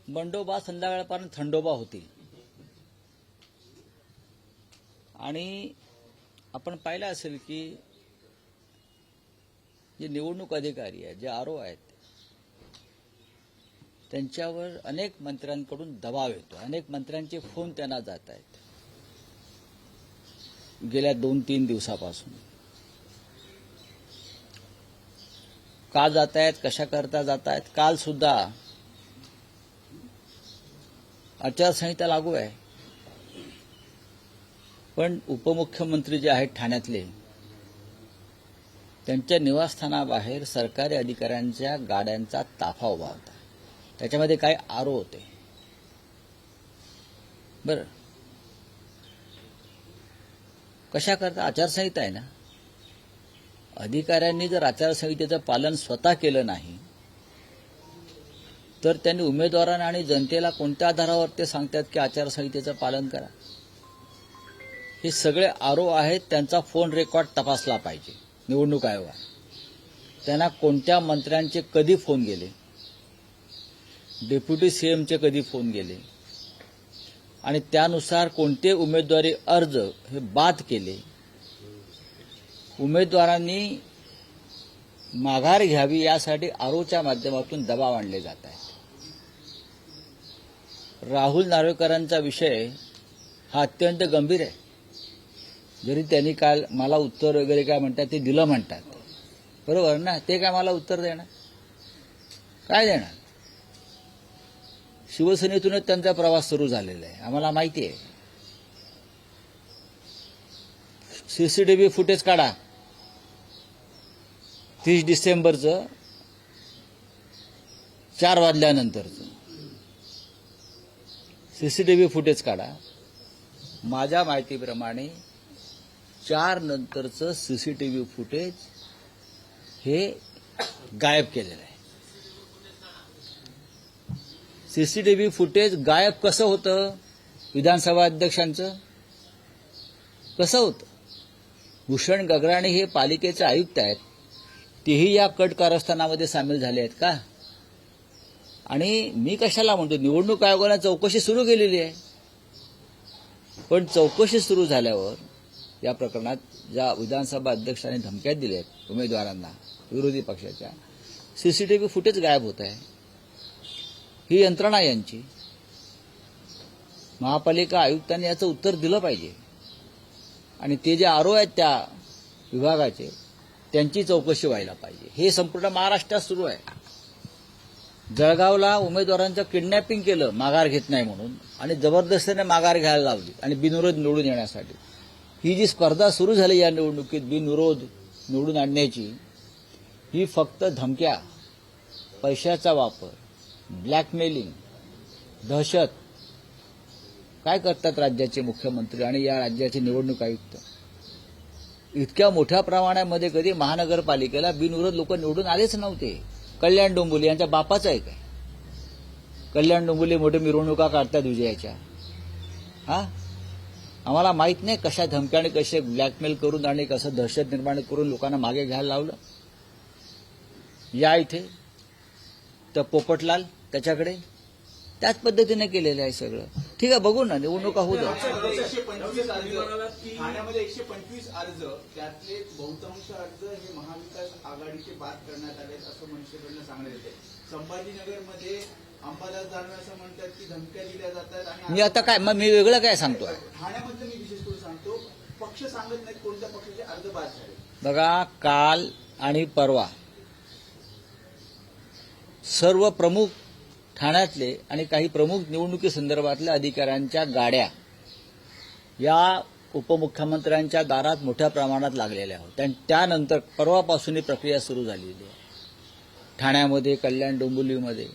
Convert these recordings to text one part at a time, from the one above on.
बंडोबा संध्याकाळपर्यंत थंडोबा होतील. आणि आपण पाहिलं असेल की जे निवडणूक अधिकारी आहेत, जे आरओ आहेत, त्यांच्यावर अनेक मंत्र्यांकडून दबाव येतो. अनेक मंत्र्यांचे फोन त्यांना जात आहेत गेल्या 2-3 दिवसापासून. का जात आहेत, कशा करता जात आहेत. काल सुद्धा आचारसंहिता लागू आहे, पण उपमुख्यमंत्री जे आहेत ठाण्यातले, त्यांच्या निवासस्थानाबाहेर सरकारी अधिकाऱ्यांच्या गाड्यांचा ताफा उभा होता. त्याच्यामध्ये काही आरो होते. बरं, कशा करता? आचारसंहिता आहे ना. अधिकाऱ्यांनी जर आचारसंहितेचं पालन स्वतः केलं नाही तर त्यांनी उमेदवारांना आणि जनतेला कोणत्या आधारावर ते सांगतात की आचारसंहितेचं पालन करा? हे सगळे आरो आहेत, त्यांचा फोन रेकॉर्ड तपासला पाहिजे निवडणूक आयोगाने. त्यांना कोणत्या मंत्र्यांचे कधी फोन गेले, डेप्युटी सीएमचे कधी फोन गेले, आणि त्यानुसार कोणते उमेदवारी अर्ज हे बाद केले. उमेदवारांनी माघार घ्यावी यासाठी आरोच्या माध्यमातून दबाव आणले जात आहेत. राहुल नार्वेकरांचा विषय हा अत्यंत गंभीर आहे. जरी त्यांनी काल मला उत्तर वगैरे काय म्हणतात ते दिलं म्हणतात, बरोबर ना. ते काय मला उत्तर देणार? काय देणार? शिवसेनेतूनच त्यांचा प्रवास सुरू झालेला आहे, आम्हाला माहिती आहे. सीसीटीव्ही फुटेज काढा 30 डिसेंबरचं 4 वाजल्यानंतरचं सीसीटीव्ही फुटेज काढा. माझ्या माहितीप्रमाणे 4 नंतरचं सीसीटीव्ही फुटेज हे गायब केलेलं आहे. सीसीटीव्ही फुटेज गायब कसं होतं? विधानसभा अध्यक्षांचं कसं होतं? भूषण गगराणी हे पालिकेचे आयुक्त आहेत, तेही या कट कारस्थानामध्ये सामील झाले आहेत का? आणि मी कशाला म्हणतो, निवडणूक आयोगाने चौकशी सुरू केलेली आहे, पण चौकशी सुरू झाल्यावर या प्रकरणात ज्या विधानसभा अध्यक्षांनी धमक्या दिल्या आहेत उमेदवारांना विरोधी पक्षाच्या, सीसीटीव्ही फुटेज गायब होत आहे. ही यंत्रणा यांची. महापालिका आयुक्तांनी याचं उत्तर दिलं पाहिजे. आणि ते जे आरो आहेत त्या विभागाचे, त्यांची चौकशी व्हायला पाहिजे. हे संपूर्ण महाराष्ट्रात सुरू आहे. जळगावला उमेदवारांचं किडनॅपिंग केलं माघार घेत नाही म्हणून, आणि जबरदस्तीने माघार घ्यायला लावली आणि बिनविरोध निवडून येण्यासाठी. ही जी स्पर्धा सुरू झाली या निवडणुकीत बिनविरोध निवडून आणण्याची, ही फक्त धमक्या, पैशाचा वापर, ब्लॅकमेलिंग, दहशत काय करतात राज्याचे मुख्यमंत्री आणि या राज्याचे निवडणूक आयुक्त. इतक्या मोठ्या प्रमाणामध्ये कधी महानगरपालिकेला बिनविरोध लोक निवडून आलेच नव्हते. कल्याण डोंबिवली यांच्या बापाचं आहे काय? कल्याण डोंबिवली मोठे मिरवणुका काढतात विजयाच्या. आम्हाला माहित नाही कशा धमक्याने, कसे ब्लॅकमेल करून आणि कसं दहशत निर्माण करून लोकांना मागे घ्यायला लावलं. या इथे तर पोपटलाल त्याच्याकडे त्याच पद्धतीने केलेलं आहे सगळं. ठीक आहे, बघू ना, निवडणुका होऊ द्या. ठाण्यामध्ये 125 अर्ज, त्यातले बहुतांश अर्ज हे महाविकास आघाडीचे बाद करण्यात आले असं मनसेकडनं सांगण्यात येते. संभाजीनगरमध्ये अंबादास दानवे असं म्हणतात की धमक्या दिल्या जातात. आणि मी आता काय, मग मी वेगळं काय सांगतोय? ठाण्यामधलं मी विशेष करून सांगतो, पक्ष सांगत नाहीत कोणत्या पक्षाचे अर्ज बाद झाले. बघा, काल आणि परवा सर्व प्रमुख ठाण्यातले आणि काही प्रमुख निवडणुकीसंदर्भातल्या अधिकाऱ्यांच्या गाड्या या उपमुख्यमंत्र्यांच्या दारात मोठ्या प्रमाणात लागलेल्या होत्या. त्यानंतर परवापासून ही प्रक्रिया सुरू झालेली आहे. ठाण्यामध्ये, कल्याण डोंबिवलीमध्ये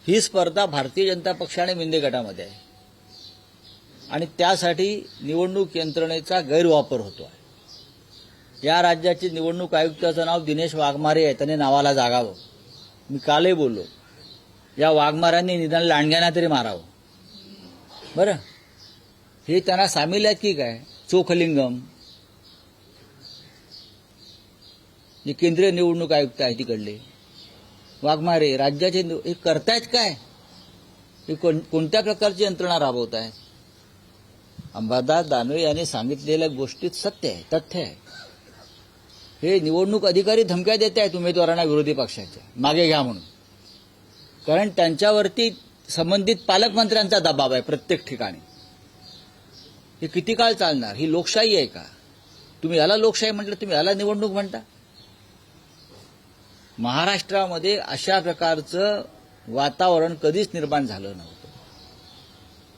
ही स्पर्धा भारतीय जनता पक्ष आणि मिंदे गटामध्ये आहे. आणि त्यासाठी निवडणूक यंत्रणेचा गैरवापर होतो आहे. या राज्याचे निवडणूक आयुक्ताचं नाव दिनेश वाघमारे आहे, त्याने नावाला जागावं. मी कालही बोललो, या वाघमारांनी निदान लांडग्यांना तरी मारावं. बरं, हे त्यांना सामील आहेत की काय? चोखलिंगम जे केंद्रीय निवडणूक आयुक्त आहे तिकडले, वाघमारे राज्याचे, हे करतायत काय? ही कोणत्या प्रकारची यंत्रणा राबवत आहे? अंबादास दानवे यांनी सांगितलेल्या गोष्टीत सत्य आहे, तथ्य आहे. हे निवडणूक अधिकारी धमक्या देत आहेत उमेदवारांना विरोधी पक्षाच्या, मागे घ्या म्हणून. कारण त्यांच्यावरती संबंधित पालकमंत्र्यांचा दबाव आहे प्रत्येक ठिकाणी. हे किती काळ चालणार? ही लोकशाही आहे का? तुम्ही याला लोकशाही म्हटलं, तुम्ही याला निवडणूक म्हणता? महाराष्ट्रामध्ये अशा प्रकारचं वातावरण कधीच निर्माण झालं नव्हतं.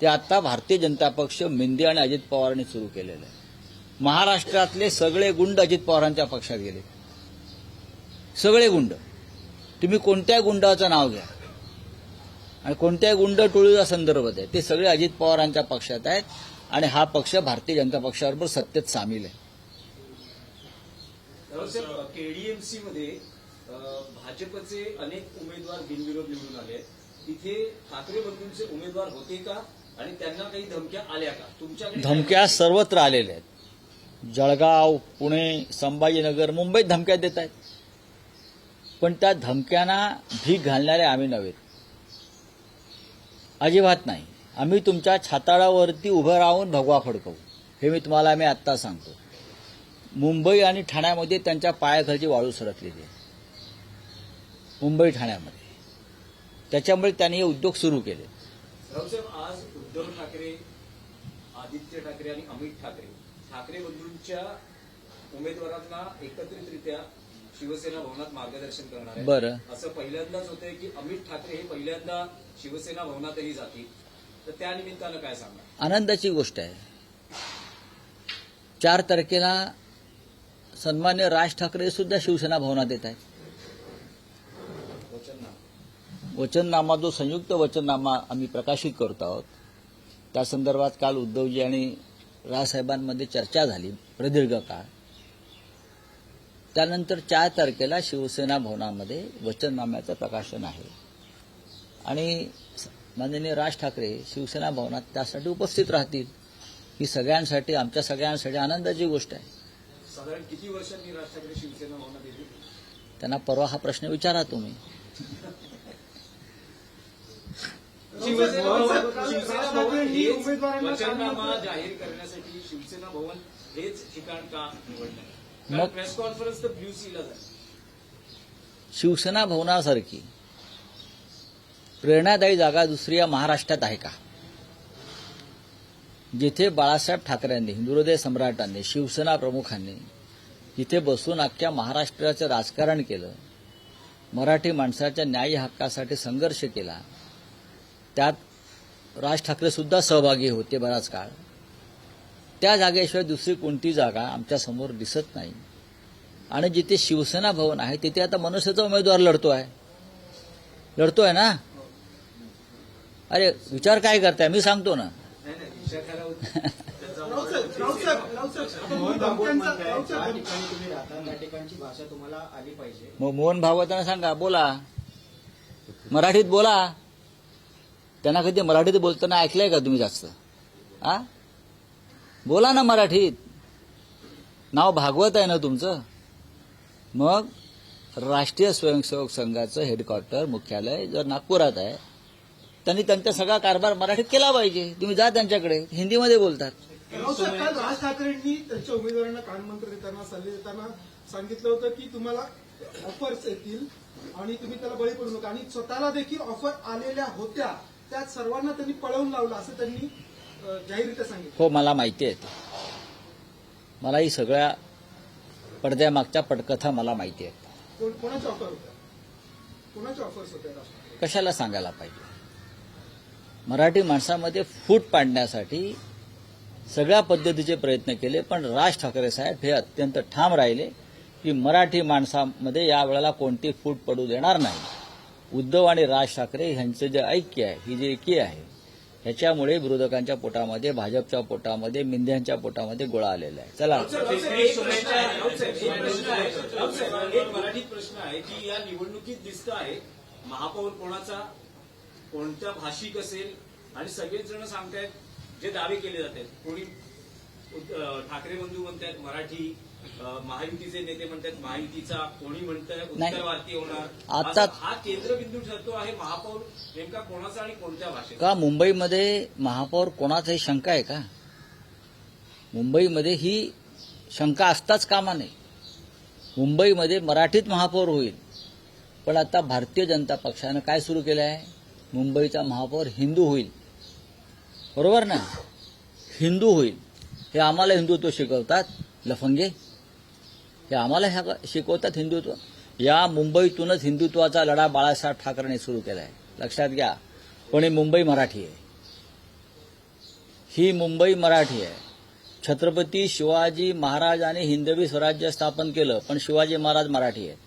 ते आता भारतीय जनता पक्ष, मेंदी आणि अजित पवारांनी सुरू केलेलं आहे. महाराष्ट्रातले सगळे गुंड अजित पवारांच्या पक्षात गेले. सगळे गुंड. तुम्ही कोणत्या गुंडाचं नाव घ्या आणि कोणत्या गुंड टोळीचा संदर्भ द्या, ते सगळे अजित पवारांच्या पक्षात आहेत आणि हा पक्ष भारतीय जनता पक्षाबरोबर सत्तेत सामील आहे. केडीएमसी मध्ये भाजपचे अनेक उमेदवार बिनविरोध निवडून आले. तिथे ठाकरे बंधूंचे उमेदवार होते का आणि त्यांना काही धमक्या आल्या का? तुमच्याकडे धमक्या सर्वत्र आलेल्या आहेत. जळगाव, पुणे, संभाजीनगर, मुंबईत धमक्या देत आहेत. पण त्या धमक्यांना भीक घालणारे आम्ही नव्हे, अजिबात नाही. आम्ही तुमच्या छाताडावरती उभं राहून भगवा फडकवू, हे मी तुम्हाला आत्ता सांगतो. मुंबई आणि ठाण्यामध्ये त्यांच्या पायाखालची वाळू सरकलेली आहे. मुंबई ठाण्यामध्ये. त्याच्यामुळे त्यांनी हे उद्योग सुरू केले. रावसाहेब, आज उद्धव ठाकरे, आदित्य ठाकरे आणि अमित ठाकरे बंधूंच्या उमेदवारांना एकत्रितरित्या शिवसेना भवनात मार्गदर्शन करणार आहे. बरं. असं पहिल्यांदाच होतंय की अमित ठाकरे हे पहिल्यांदा शिवसेना भवनातही जातील. तर त्या निमित्तानं काय सांगणार? आनंदाची गोष्ट आहे. 4 तारखेला सन्मान्य राज ठाकरे सुद्धा शिवसेना भवनात येत आहेत. वचननामा, जो संयुक्त वचननामा आम्ही प्रकाशित करतो आहोत, त्या संदर्भात काल उद्धवजी आणि राजसाहेबांमध्ये चर्चा झाली प्रदीर्घ काळ. त्यानंतर 4 तारखेला शिवसेना भवनामध्ये वचननाम्याचं प्रकाशन आहे आणि माननीय राज ठाकरे शिवसेना भवनात त्यासाठी उपस्थित राहतील. ही सगळ्यांसाठी, आमच्या सगळ्यांसाठी आनंदाची गोष्ट आहे. साधारण किती वर्षांनी राज ठाकरे शिवसेना भवनात येतील? त्यांना परवा हा प्रश्न विचारा तुम्ही. शिवसेना भवन हेच वचननामा जाहीर करण्यासाठी शिवसेना भवन हेच ठिकाण का निवडलं? मग प्रेस कॉन्फरन्स तर ब्ल्यू सीला झाली. शिवसेना भवनासारखी प्रेरणादायी जागा दुसरी या महाराष्ट्रात आहे का? जिथे बाळासाहेब ठाकरेंनी, हिंदुहृदय सम्राटांनी, शिवसेना प्रमुखांनी जिथे बसून अख्ख्या महाराष्ट्राचं राजकारण केलं, मराठी माणसाच्या न्याय हक्कासाठी संघर्ष केला, त्यात राज ठाकरे सुद्धा सहभागी होते बराच काळ. त्या जागेशिवाय दुसरी कोणती जागा आमच्या समोर दिसत नाही. आणि जिथे शिवसेना भवन आहे तिथे आता मनसेचा उमेदवार लढतोय ना. अरे विचार काय करताय, मी सांगतो ना. मग मोहन भागवतांना सांगा, बोला मराठीत बोला. त्यांना कधी मराठीत बोलताना ऐकलंय का तुम्ही जास्त? बोला ना मराठीत. नाव भागवत आहे ना तुमचं. मग राष्ट्रीय स्वयंसेवक संघाचं हेडक्वार्टर, मुख्यालय जर नागपुरात आहे, त्यांनी त्यांचा सगळा कारभार मराठीत केला पाहिजे. तुम्ही जा त्यांच्याकडे, हिंदीमध्ये बोलतात. काल राज ठाकरेंनी त्यांच्या उमेदवारांना कानमंत्र देताना, सल्ले देताना सांगितलं होतं की तुम्हाला ऑफर्स येतील आणि तुम्ही त्याला बळी पडू नका. आणि स्वतःला देखील ऑफर आलेल्या होत्या, त्यात सर्वांना त्यांनी पळवून लावलं असं त्यांनी जाहीररित्या सांगितलं. हो, मला माहिती आहे. मला ही सगळ्या पडद्यामागच्या पटकथा मला माहिती आहे. कोणाच्या ऑफर होत्या? कोणाच्या ऑफर्स होत्या? कशाला सांगायला पाहिजे? मराठी माणसामध्ये फूट पाडण्यासाठी सगळ्या पद्धतीचे प्रयत्न केले, पण राज ठाकरे साहेब हे अत्यंत ठाम राहिले की मराठी माणसामध्ये यावेळेला कोणती फूट पडू देणार नाही. उद्धव आणि राज ठाकरे यांचं जे ऐक्य आहे, ही जी एकी आहे, ह्याच्यामुळे विरोधकांच्या पोटामध्ये, भाजपच्या पोटामध्ये, मिंद्यांच्या पोटामध्ये गोळा आलेला आहे. चला, एक मराठीत प्रश्न आहे की या निवडणुकीत दिसतं आहे महापौर कोणाचा, कोणत्या भाषिक असेल, आणि सगळेच जण सांगतायत जे दावे केले जातात. कोणी ठाकरे बंधू म्हणतायत मराठी, महायुतीचे नेते म्हणतात महायुतीचा, कोणी म्हणतंय नाही. उत्तर भारतीय होणार. आता- असा हा केंद्रबिंदू ठरतो आहे महापौर नेमका कोणाचा आणि कोणत्या भाषेत. का मुंबईमध्ये महापौर कोणाचाही शंका आहे का? मुंबईमध्ये ही शंका असताच कामा नये. मुंबईमध्ये मराठीत महापौर होईल, पण आता भारतीय जनता पक्षानं काय सुरू केलं आहे? मुंबईचा महापौर हिंदू होईल. बरोबर ना? हिंदू होईल. हे आम्हाला हिंदुत्व शिकवतात लफंगे, हे आम्हाला शिकवतात हिंदुत्व. या मुंबईतूनच हिंदुत्वाचा लढा बाळासाहेब ठाकरेंनी सुरू केला आहे. लक्षात घ्या. पण ही मुंबई मराठी आहे. ही मुंबई मराठी आहे. छत्रपती शिवाजी महाराजांनी हिंदवी स्वराज्य स्थापन केलं, पण शिवाजी महाराज मराठी आहेत.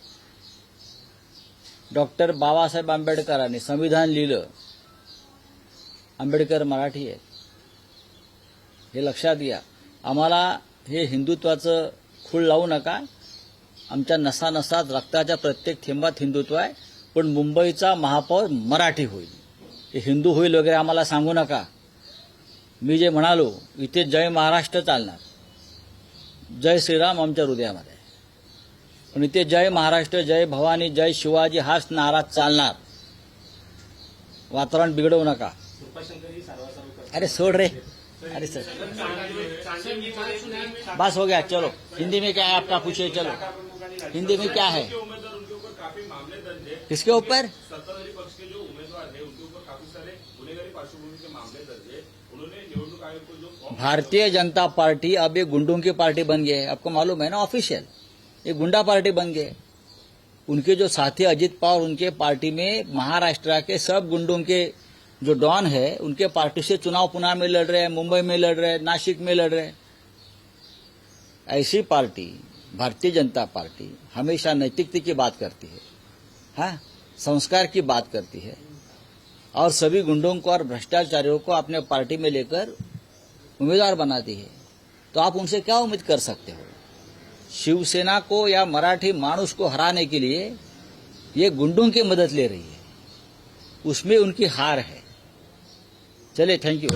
डॉक्टर बाबासाहेब आंबेडकरांनी संविधान लिहिलं, आंबेडकर मराठी आहेत. हे लक्षात घ्या. आम्हाला हे हिंदुत्वाचं खूळ लावू नका. आमच्या नसानसात रक्ताच्या प्रत्येक थेंबात हिंदुत्व आहे, पण मुंबईचा महापौर मराठी होईल. हे हिंदू होईल वगैरे आम्हाला सांगू नका. मी जे म्हणालो, इथे जय महाराष्ट्र चालणार, जय श्रीराम आमच्या हृदयामध्ये आहे. पण इथे जय महाराष्ट्र, जय भवानी, जय शिवाजी हाच नारा चालणार. वातावरण बिघडवू नका. अरे सोड रे. अरे सर बस हो गया, चलो. हिंदी में क्या है आपका, पूछिए. चलो हिंदी में क्या है, किसके ऊपर? सत्ताधारी पक्ष के जो उम्मीदवार हैं उनके ऊपर काफी सारे गुनेगारी पार्श्वभूमि के मामले दर्ज है. उन्होंने निवडणूक आयोग को जो भारतीय जनता पार्टी अब ये गुंडों की पार्टी बन गई है. आपको मालूम है ना, ऑफिशियल ये गुंडा पार्टी बन गए. उनके जो साथी अजित पवार, उनके पार्टी में महाराष्ट्र के सब गुंडों के जो डॉन है, उनके पार्टी से चुनाव पुणे में लड़ रहे हैं, मुंबई में लड़ रहे हैं, नासिक में लड़ रहे हैं. ऐसी पार्टी भारतीय जनता पार्टी हमेशा नैतिकता की बात करती है, हाँ, संस्कार की बात करती है, और सभी गुंडों को और भ्रष्टाचारियों को अपने पार्टी में लेकर उम्मीदवार बनाती है. तो आप उनसे क्या उम्मीद कर सकते हो? शिवसेना को या मराठी मानुष को हराने के लिए ये गुंडों की मदद ले रही है, उसमें उनकी हार है. चलिए, थैंक यू.